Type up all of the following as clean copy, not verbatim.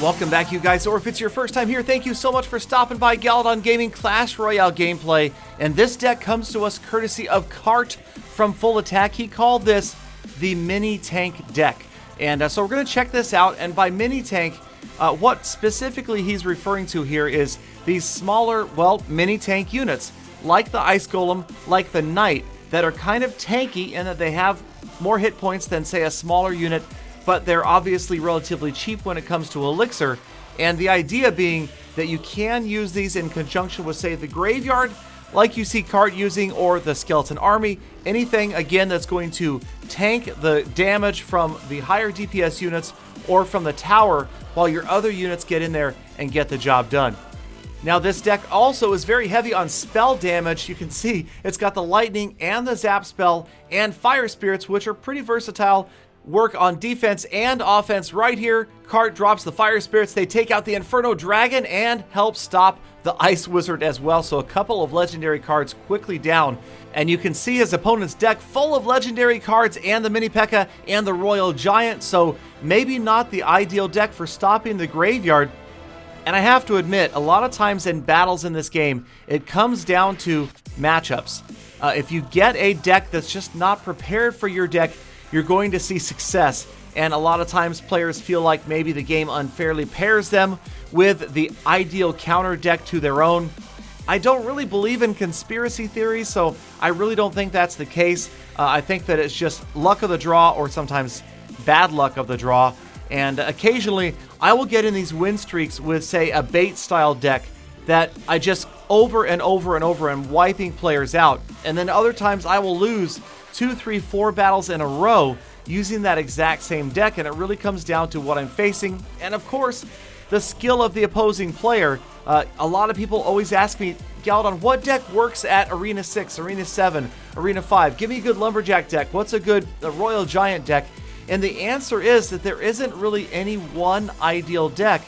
Welcome back, you guys, or if it's your first time here, thank you so much for stopping by Galadon Gaming Clash Royale gameplay. And this deck comes to us courtesy of Cart from Full Attack. He called this the Mini Tank deck. And so we're going to check this out. And by Mini Tank, what specifically he's referring to here is these smaller, well, mini tank units, like the Ice Golem, like the Knight, that are kind of tanky in that they have more hit points than, say, a smaller unit, but they're obviously relatively cheap when it comes to Elixir. And the idea being that you can use these in conjunction with, say, the Graveyard, like you see Cart using, or the Skeleton Army. Anything, again, that's going to tank the damage from the higher DPS units or from the tower while your other units get in there and get the job done. Now, this deck also is very heavy on spell damage. You can see it's got the Lightning and the Zap spell and Fire Spirits, which are pretty versatile. Work on defense and offense right here. Cart drops the Fire Spirits. They take out the Inferno Dragon and help stop the Ice Wizard as well. So a couple of legendary cards quickly down. And you can see his opponent's deck full of legendary cards and the Mini P.E.K.K.A. and the Royal Giant. So maybe not the ideal deck for stopping the Graveyard. And I have to admit, a lot of times in battles in this game, it comes down to matchups. If you get a deck that's just not prepared for your deck, you're going to see success. And a lot of times players feel like maybe the game unfairly pairs them with the ideal counter deck to their own. I don't really believe in conspiracy theories, so I really don't think that's the case. I think that it's just luck of the draw, or sometimes bad luck of the draw. And occasionally, I will get in these win streaks with, say, a bait-style deck that I just over and over and over am wiping players out. And then other times I will lose 2, 3, 4 battles in a row using that exact same deck, and it really comes down to what I'm facing. And of course, the skill of the opposing player. A lot of people always ask me, Galadon, what deck works at Arena 6, Arena 7, Arena 5? Give me a good Lumberjack deck. What's a good Royal Giant deck? And the answer is that there isn't really any one ideal deck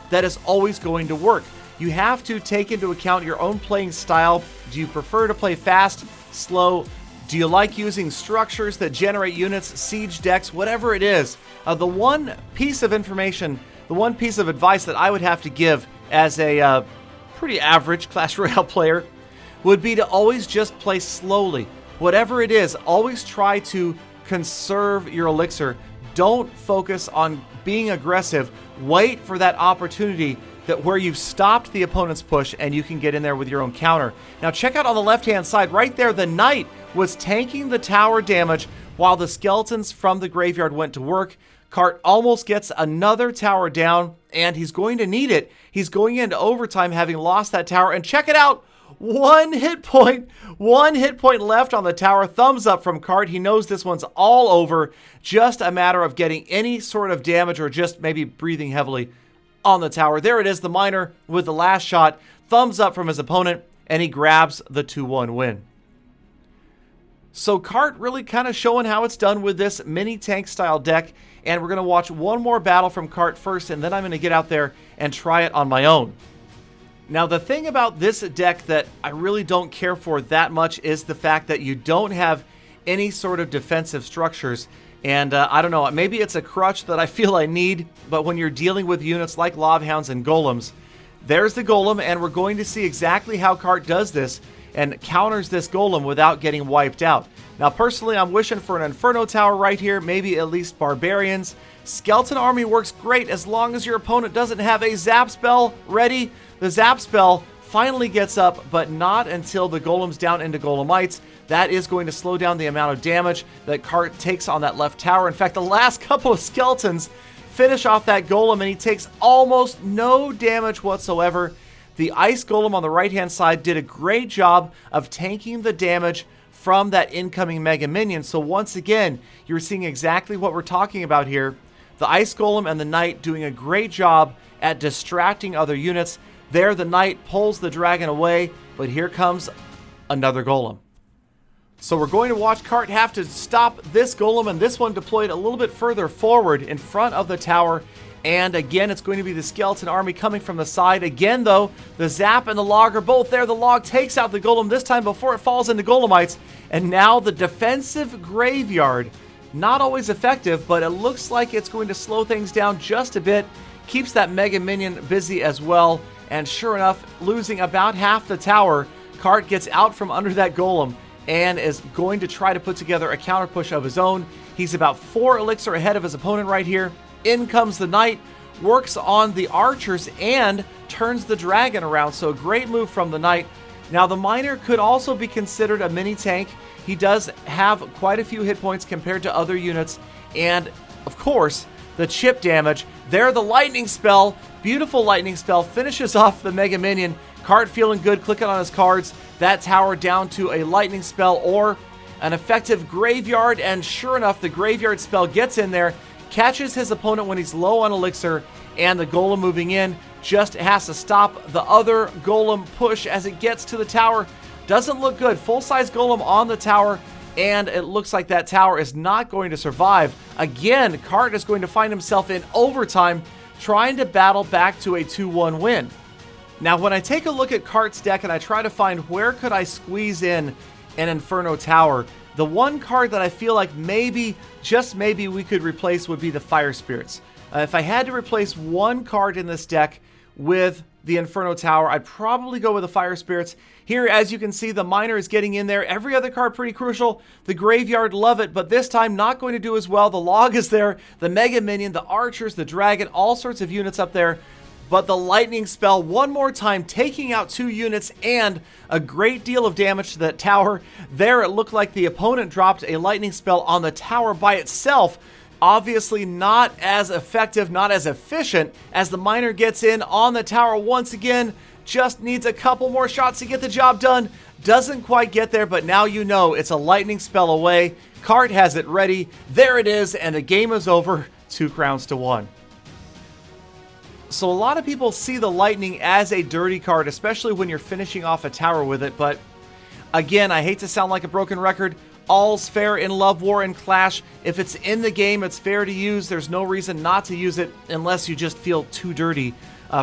that is always going to work. You have to take into account your own playing style. Do you prefer to play fast, slow? Do you like using structures that generate units, siege decks, whatever it is? The one piece of information, the one piece of advice that I would have to give as a pretty average Clash Royale player would be to always just play slowly. Whatever it is, always try to conserve your elixir. Don't focus on being aggressive. Wait for that opportunity that where you've stopped the opponent's push and you can get in there with your own counter. Now check out on the left-hand side right there, the Knight was tanking the tower damage while the skeletons from the graveyard went to work. Cart almost gets another tower down, and he's going to need it. He's going into overtime having lost that tower, and check it out! One hit point left on the tower. Thumbs up from Cart. He knows this one's all over. Just a matter of getting any sort of damage or just maybe breathing heavily on the tower. There it is, the miner with the last shot. Thumbs up from his opponent, and he grabs the 2-1 win. So Cart really kind of showing how it's done with this mini tank style deck. And we're going to watch one more battle from Cart first, and then I'm going to get out there and try it on my own. Now, the thing about this deck that I really don't care for that much is the fact that you don't have any sort of defensive structures. And I don't know, maybe it's a crutch that I feel I need, but when you're dealing with units like Lobhounds and Golems, there's the Golem, and we're going to see exactly how Cart does this and counters this Golem without getting wiped out. Now, personally, I'm wishing for an Inferno Tower right here, maybe at least Barbarians. Skeleton Army works great as long as your opponent doesn't have a Zap spell ready. The Zap spell finally gets up, but not until the Golem's down into Golemites. That is going to slow down the amount of damage that Cart takes on that left tower. In fact, the last couple of skeletons finish off that Golem, and he takes almost no damage whatsoever. The Ice Golem on the right-hand side did a great job of tanking the damage from that incoming Mega Minion. So once again, you're seeing exactly what we're talking about here. The Ice Golem and the Knight doing a great job at distracting other units. There, the Knight pulls the dragon away, but here comes another Golem. So we're going to watch Cart have to stop this Golem, and this one deployed a little bit further forward in front of the tower. And again, it's going to be the Skeleton Army coming from the side. Again, though, the Zap and the Log are both there. The Log takes out the Golem, this time before it falls into Golemites. And now the defensive Graveyard, not always effective, but it looks like it's going to slow things down just a bit. keeps that Mega Minion busy as well. And sure enough, losing about half the tower, Cart gets out from under that golem and is going to try to put together a counter push of his own. He's about 4 elixir ahead of his opponent right here. In comes the knight, works on the archers, and turns the dragon around. So a great move from the knight. Now the miner could also be considered a mini tank. He does have quite a few hit points compared to other units. And of course, the chip damage. There, the lightning spell, beautiful lightning spell, finishes off the Mega Minion. Cart feeling good, clicking on his cards. That tower down to a lightning spell or an effective graveyard. And sure enough, the graveyard spell gets in there, catches his opponent when he's low on elixir, and the golem moving in just has to stop the other golem push as it gets to the tower. Doesn't look good. Full-size golem on the tower, and it looks like that tower is not going to survive. Again, Cart is going to find himself in overtime trying to battle back to a 2-1 win. Now, when I take a look at Cart's deck and I try to find where could I squeeze in an Inferno Tower, the one card that I feel like maybe, just maybe, we could replace would be the Fire Spirits. If I had to replace one card in this deck with the Inferno Tower, I'd probably go with the Fire Spirits. Here, as you can see, the Miner is getting in there. Every other card pretty crucial. The Graveyard, love it, but this time not going to do as well. The Log is there, the Mega Minion, the Archers, the Dragon, all sorts of units up there. But the Lightning Spell, one more time, taking out 2 units and a great deal of damage to that tower. There, it looked like the opponent dropped a Lightning Spell on the tower by itself. Obviously not as effective, not as efficient as the Miner gets in on the tower once again. Just needs a couple more shots to get the job done. Doesn't quite get there, but now you know it's a lightning spell away. Cart has it ready. There it is, and the game is over. 2 crowns to 1. So a lot of people see the lightning as a dirty card, especially when you're finishing off a tower with it. But again, I hate to sound like a broken record. All's fair in Love, War, and Clash. If it's in the game, it's fair to use. There's no reason not to use it unless you just feel too dirty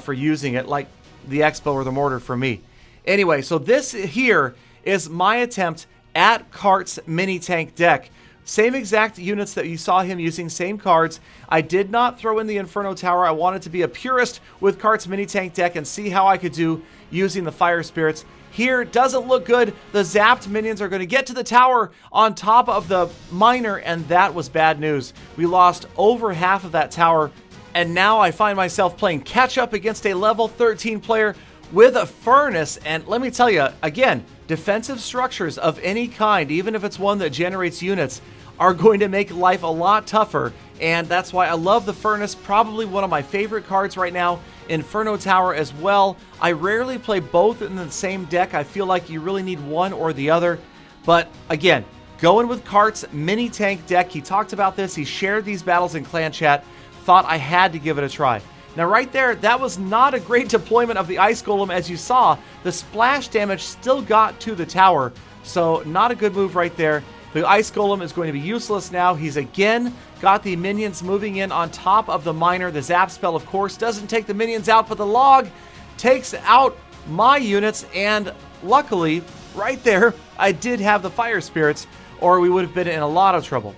for using it, like the Expo or the Mortar for me. Anyway, so this here is my attempt at Cart's mini tank deck. Same exact units that you saw him using, same cards. I did not throw in the Inferno Tower. I wanted to be a purist with Cart's mini tank deck and see how I could do using the Fire Spirits. Here, doesn't look good. The zapped minions are going to get to the tower on top of the Miner, and that was bad news. We lost over half of that tower, and now I find myself playing catch-up against a level 13 player with a Furnace. And let me tell you, again, defensive structures of any kind, even if it's one that generates units, are going to make life a lot tougher. And that's why I love the Furnace, probably one of my favorite cards right now. Inferno Tower as well. I rarely play both in the same deck. I feel like you really need one or the other. But again, going with Cart's mini tank deck. He talked about this. He shared these battles in clan chat. Thought I had to give it a try. Now right there, that was not a great deployment of the Ice Golem. As you saw, the splash damage still got to the tower. So not a good move right there. The Ice Golem is going to be useless now. He's again got the minions moving in on top of the Miner. The Zap spell, of course, doesn't take the minions out, but the Log takes out my units. And luckily, right there, I did have the Fire Spirits, or we would have been in a lot of trouble.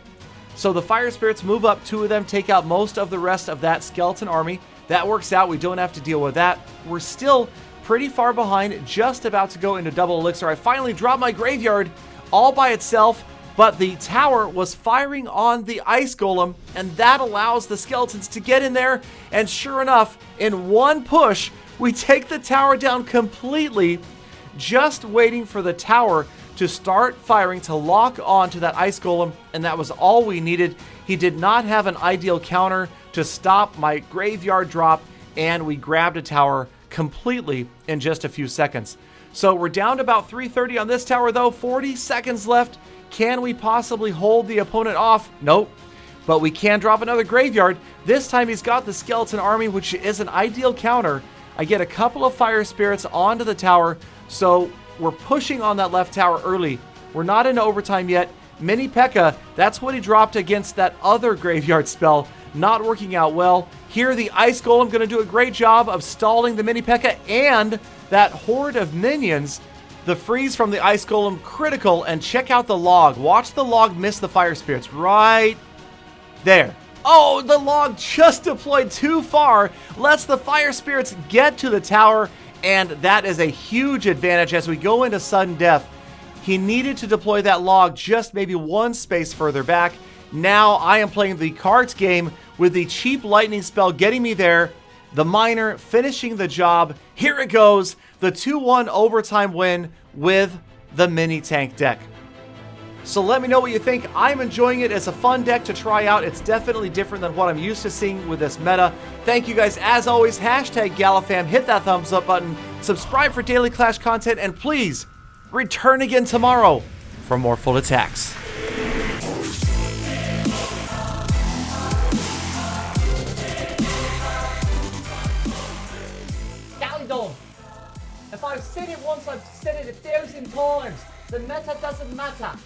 So the Fire Spirits move up, 2 of them, take out most of the rest of that skeleton army. That works out. We don't have to deal with that. We're still pretty far behind, just about to go into double elixir. I finally dropped my graveyard all by itself, but the tower was firing on the Ice Golem, and that allows the skeletons to get in there. And sure enough, in one push, we take the tower down completely, just waiting for the tower to start firing to lock on to that Ice Golem, and that was all we needed. He did not have an ideal counter to stop my graveyard drop, and we grabbed a tower completely in just a few seconds. So we're down to about 330 on this tower though, 40 seconds left. Can we possibly hold the opponent off? Nope. But we can drop another graveyard. This time he's got the skeleton army, which is an ideal counter. I get a couple of Fire Spirits onto the tower, so we're pushing on that left tower early. We're not into overtime yet. Mini P.E.K.K.A, that's what he dropped against that other graveyard spell. Not working out well. Here, the Ice Golem going to do a great job of stalling the Mini P.E.K.K.A and that horde of minions. The freeze from the Ice Golem, critical, and check out the Log. Watch the Log miss the Fire Spirits right there. Oh, the log just deployed too far. Lets the fire spirits get to the tower, and that is a huge advantage as we go into sudden death. He needed to deploy that log just maybe one space further back. Now I am playing the cards game with the cheap lightning spell getting me there. The miner finishing the job. Here it goes. The 2-1 overtime win with the mini tank deck. So let me know what you think. I'm enjoying it as a fun deck to try out. It's definitely different than what I'm used to seeing with this meta. Thank you guys as always. Hashtag Galafam. Hit that thumbs up button. Subscribe for daily Clash content. And please return again tomorrow for more full attacks. Galidon. If I've said it once, I've said it 1,000 times. The meta doesn't matter.